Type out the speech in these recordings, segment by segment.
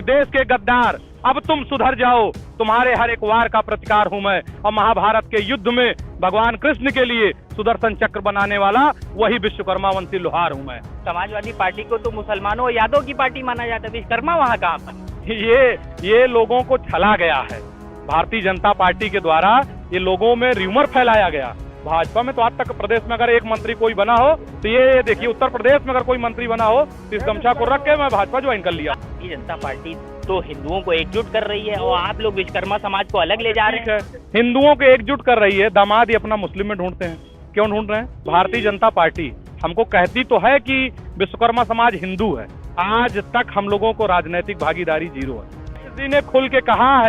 कि देश के गद्दार अब तुम सुधर जाओ, तुम्हारे हर एक वार का प्रतिकार हूं मैं, और महाभारत के युद्ध में भगवान कृष्ण के लिए सुदर्शन चक्र बनाने वाला वही विश्वकर्मा वंशी लोहार हूं मैं। समाजवादी पार्टी को तो मुसलमानों और यादव की पार्टी माना जाता है, विश्वकर्मा वहाँ कहाँ पर? ये लोगों को छला गया है। भारतीय जनता पार्टी के द्वारा ये लोगों में र्यूमर फैलाया गया। भाजपा में तो आज तक प्रदेश में अगर एक मंत्री कोई बना हो तो ये देखिए, उत्तर प्रदेश में अगर कोई मंत्री बना हो तो इस गमछा को रख के मैं भाजपा ज्वाइन कर लिया। भारतीय जनता पार्टी तो हिंदुओं को एकजुट कर रही है और आप लोग विश्वकर्मा समाज को अलग ले जा रहे हैं। हिंदुओं को एकजुट कर रही है, दामाद ही अपना मुस्लिम में ढूंढते हैं। क्यों ढूंढ रहे हैं? भारतीय जनता पार्टी हमको कहती तो है कि विश्वकर्मा समाज हिंदू है, आज तक हम लोगों को राजनीतिक भागीदारी जीरो है। किसी ने खुल के कहा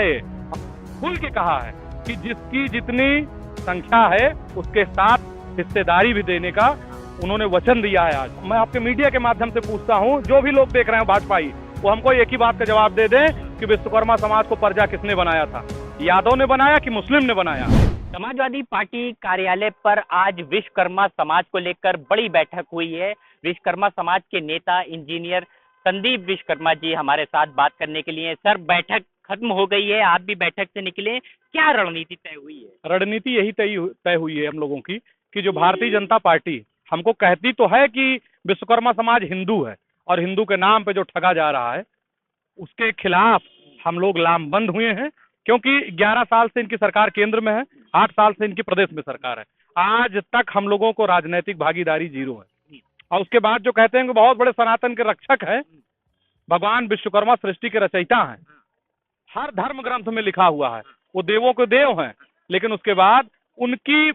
है कि जिसकी जितनी संख्या है उसके साथ हिस्सेदारी भी देने का उन्होंने वचन दिया है। आज मैं आपके मीडिया के माध्यम से पूछता हूं, जो भी लोग देख रहे हैं भाजपाई, वो हमको एक ही बात का जवाब दे दें कि विश्वकर्मा समाज को प्रजा किसने बनाया था? यादव ने बनाया कि मुस्लिम ने बनाया? समाजवादी पार्टी कार्यालय पर आज विश्वकर्मा समाज को लेकर बड़ी बैठक हुई है। विश्वकर्मा समाज के नेता इंजीनियर संदीप विश्वकर्मा जी हमारे साथ बात करने के लिए। सर, बैठक खत्म हो गई है, आप भी बैठक से निकले, क्या रणनीति तय हुई है? रणनीति यही तय हुई है हम लोगों की कि जो भारतीय जनता पार्टी हमको कहती तो है कि विश्वकर्मा समाज हिंदू है और हिंदू के नाम पे जो ठगा जा रहा है उसके खिलाफ हम लोग लामबंद हुए हैं, क्योंकि 11 साल से इनकी सरकार केंद्र में है, 8 साल से इनकी प्रदेश में सरकार है। आज तक हम लोगों को राजनीतिक भागीदारी जीरो है। और उसके बाद जो कहते हैं कि बहुत बड़े सनातन के रक्षक है, भगवान विश्वकर्मा सृष्टि के रचयिता हैं, हर धर्म ग्रंथ में लिखा हुआ है, वो देवों के देव हैं, लेकिन उसके बाद उनकी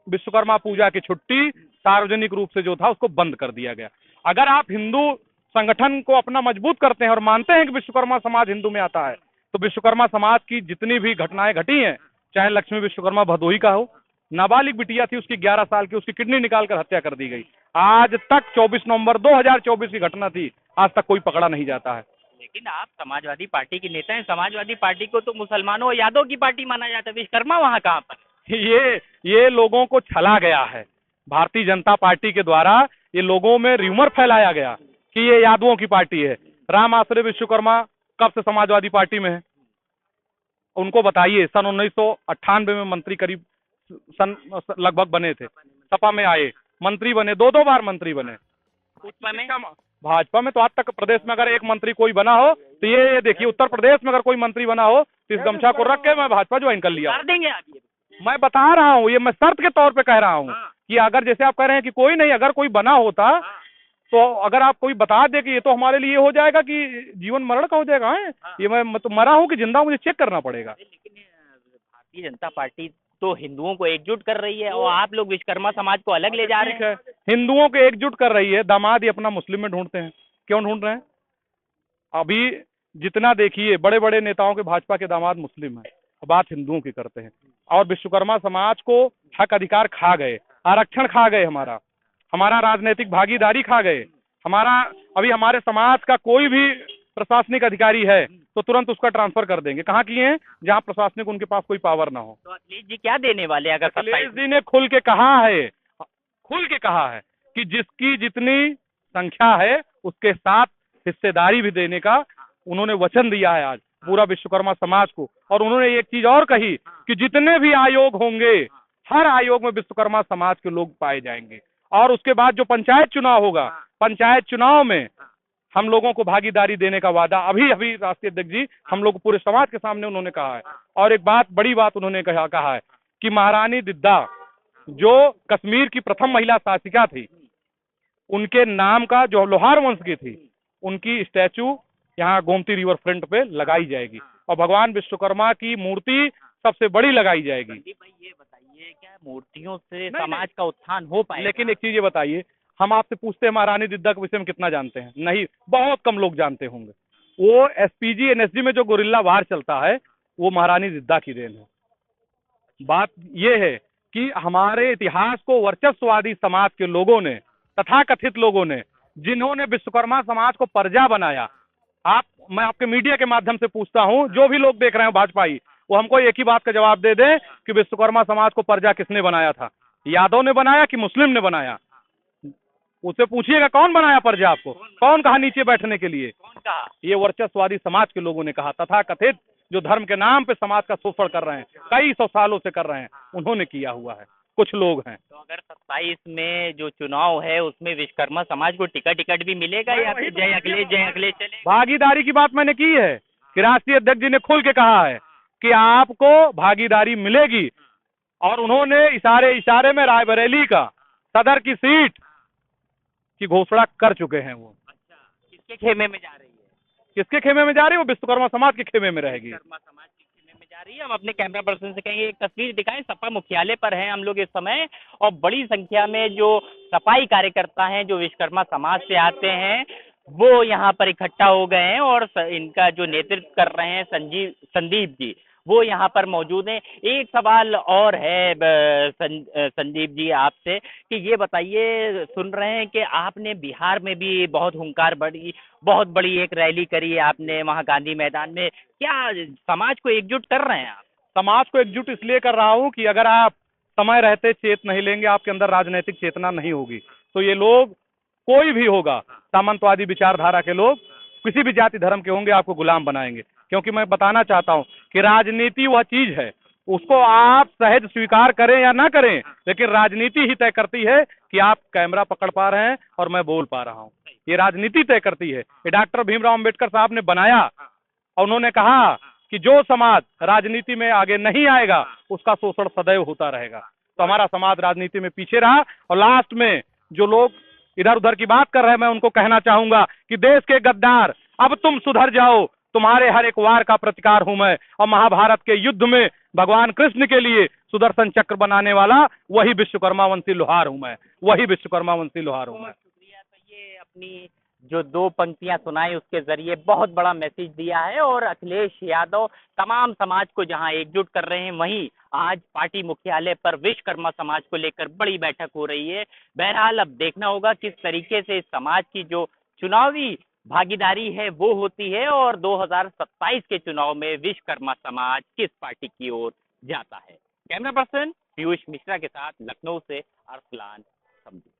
विश्वकर्मा पूजा की छुट्टी सार्वजनिक रूप से जो था उसको बंद कर दिया गया। अगर आप हिंदू संगठन को अपना मजबूत करते हैं और मानते हैं कि विश्वकर्मा समाज हिंदू में आता है, तो विश्वकर्मा समाज की जितनी भी घटनाएं घटी हैं, चाहे लक्ष्मी विश्वकर्मा भदोही का हो, नाबालिग बिटिया थी, उसकी 11 साल की, उसकी किडनी निकालकर हत्या कर दी गई। आज तक 24 नवंबर 2024 की घटना थी, आज तक कोई पकड़ा नहीं जाता है। लेकिन आप समाजवादी पार्टी के नेता हैं, समाजवादी पार्टी को तो मुसलमानों और यादव की पार्टी माना जाता है, विश्वकर्मा वहाँ कहाँ पर? ये लोगों को छला गया है। भारतीय जनता पार्टी के द्वारा ये लोगों में र्यूमर फैलाया गया कि ये यादवों की पार्टी है। राम आश्रय विश्वकर्मा कब से समाजवादी पार्टी में है? उनको बताइए। सन 1998 में मंत्री करीब सन लगभग बने थे, सपा में आए, मंत्री बने, 2 बार मंत्री बने। भाजपा में तो आज तक प्रदेश में अगर एक मंत्री कोई बना हो तो ये देखिए, उत्तर प्रदेश में अगर कोई मंत्री बना हो तो इस गमछा को रख के मैं भाजपा ज्वाइन कर लिया। कर देंगे आप? मैं बता रहा हूँ, ये मैं शर्त के तौर पे कह रहा हूँ कि अगर जैसे आप कह रहे हैं कि कोई नहीं, अगर कोई बना होता तो अगर आप कोई बता दे कि ये तो हमारे लिए हो जाएगा कि जीवन मरण का हो जाएगा है, ये मैं तो मरा हूँ कि जिंदा हूँ, मुझे चेक करना पड़ेगा। लेकिन भारतीय जनता पार्टी तो हिंदुओं को एकजुट कर रही है और आप लोग विश्वकर्मा समाज को अलग ले जा रहे हैं। हिंदुओं को एकजुट कर रही है, दामाद ही अपना मुस्लिम में ढूंढते हैं। क्यों ढूंढ रहे हैं? अभी जितना देखिए, बड़े बड़े नेताओं के भाजपा के दामाद मुस्लिम हैं, बात हिंदुओं की करते हैं। और विश्वकर्मा समाज को हक अधिकार खा गए, आरक्षण खा गए, हमारा राजनीतिक भागीदारी खा गए। अभी हमारे समाज का कोई भी प्रशासनिक अधिकारी है तो तुरंत उसका ट्रांसफर कर देंगे। कहाँ किए हैं? जहाँ प्रशासनिक उनके पास कोई पावर ना हो। तो अखिलेश जी क्या देने वाले? अगर अखिलेश जी ने खुल के कहा है कि जिसकी जितनी संख्या है उसके साथ हिस्सेदारी भी देने का उन्होंने वचन दिया है आज पूरा विश्वकर्मा समाज को। और उन्होंने एक चीज और कही कि जितने भी आयोग होंगे, हर आयोग में विश्वकर्मा समाज के लोग पाए जाएंगे। और उसके बाद जो पंचायत चुनाव होगा, पंचायत चुनाव में हम लोगों को भागीदारी देने का वादा अभी राष्ट्रीय अध्यक्ष जी हम लोग पूरे समाज के सामने उन्होंने कहा है। और एक बड़ी बात उन्होंने कहा है कि महारानी दिद्दा जो कश्मीर की प्रथम महिला शासिका थी, उनके नाम का, जो लोहार वंश की थी, उनकी स्टैचू यहाँ गोमती रिवर फ्रंट पे लगाई जाएगी और भगवान विश्वकर्मा की मूर्ति सबसे बड़ी लगाई जाएगी। भाई ये बताइए, क्या मूर्तियों से समाज का उत्थान हो पाएगा? लेकिन एक चीज ये बताइए, हम आपसे पूछते हैं महारानी दिद्दा के विषय में कितना जानते हैं? नहीं, बहुत कम लोग जानते होंगे। वो एसपीजी एनएसजी में जो गोरिल्ला वार चलता है वो महारानी दिद्दा की देन है। बात ये है कि हमारे इतिहास को वर्चस्ववादी समाज के लोगों ने, तथाकथित लोगों ने, जिन्होंने विश्वकर्मा समाज को प्रजा बनाया, मैं आपके मीडिया के माध्यम से पूछता हूं, जो भी लोग देख रहे हैं भाजपाई, वो हमको एक ही बात का जवाब दे दें कि विश्वकर्मा समाज को प्रजा किसने बनाया था? यादव ने बनाया कि मुस्लिम ने बनाया? उससे पूछिएगा कौन बनाया प्रजा आपको? कौन कहा नीचे बैठने के लिए? कहा? ये वर्चस्ववादी समाज के लोगों ने कहा, तथाकथित जो धर्म के नाम पे समाज का शोषण कर रहे हैं, कई सौ सालों से कर रहे हैं, उन्होंने किया हुआ है, कुछ लोग हैं। तो अगर 27 में जो चुनाव है उसमें विश्वकर्मा समाज को टिकट भी मिलेगा या फिर जय अखिलेश चलेगा? भागीदारी की बात मैंने की है कि राष्ट्रीय अध्यक्ष जी ने खुल के कहा है कि आपको भागीदारी मिलेगी, और उन्होंने इशारे में रायबरेली का सदर की सीट की घोषणा कर चुके हैं। वो अच्छा, किसके खेमे में जा रही है? किसके खेमे में जा रही है? वो विश्वकर्मा समाज के खेमे में रहेगी। विश्वकर्मा समाज के खेमे में जा रही है। हम अपने कैमरा पर्सन से कहेंगे एक तस्वीर दिखाएं। सपा मुख्यालय पर हैं हम लोग इस समय, और बड़ी संख्या में जो सफाई कार्यकर्ता हैं जो विश्वकर्मा समाज से आते हैं वो यहाँ पर इकट्ठा हो गए हैं, और इनका जो नेतृत्व कर रहे हैं संदीप जी, वो यहाँ पर मौजूद हैं। एक सवाल और है संदीप जी आपसे कि ये बताइए, सुन रहे हैं कि आपने बिहार में भी बहुत बड़ी एक रैली करी है आपने वहाँ गांधी मैदान में, क्या समाज को एकजुट कर रहे हैं आप? समाज को एकजुट इसलिए कर रहा हूँ कि अगर आप समय रहते चेत नहीं लेंगे, आपके अंदर राजनीतिक चेतना नहीं होगी, तो ये लोग, कोई भी होगा, सामंतवादी विचारधारा के लोग, किसी भी जाति धर्म के होंगे, आपको गुलाम बनाएंगे। क्योंकि मैं बताना चाहता हूं कि राजनीति वह चीज है, उसको आप सहज स्वीकार करें या ना करें, लेकिन राजनीति ही तय करती है कि आप कैमरा पकड़ पा रहे हैं और मैं बोल पा रहा हूं। ये राजनीति तय करती है। ये डॉक्टर भीमराव अंबेडकर साहब ने बनाया, और उन्होंने कहा कि जो समाज राजनीति में आगे नहीं आएगा उसका शोषण सदैव होता रहेगा। तो हमारा समाज राजनीति में पीछे रहा, और लास्ट में जो लोग इधर उधर की बात कर रहे हैं, मैं उनको कहना चाहूंगा कि देश के गद्दार, अब तुम सुधर जाओ, तुम्हारे हर एक वार का प्रतिकार हूं मैं, और महाभारत के युद्ध में भगवान कृष्ण के लिए सुदर्शन चक्र बनाने वाला वही विश्वकर्मा वंशी लोहार हूं मैं, वही विश्वकर्मा वंशी लोहार हूं मैं। शुक्रिया। तो ये अपनी जो 2 पंक्तियां सुनाई उसके जरिए बहुत बड़ा मैसेज दिया है, और अखिलेश यादव तमाम समाज को जहां एकजुट कर रहे हैं, वहीं आज पार्टी मुख्यालय पर विश्वकर्मा समाज को लेकर बड़ी बैठक हो रही है। बहरहाल अब देखना होगा किस तरीके से इस समाज की जो चुनावी भागीदारी है वो होती है, और 2027 के चुनाव में विश्वकर्मा समाज किस पार्टी की ओर जाता है। कैमरा पर्सन पीयूष मिश्रा के साथ लखनऊ से अरसलान समझू।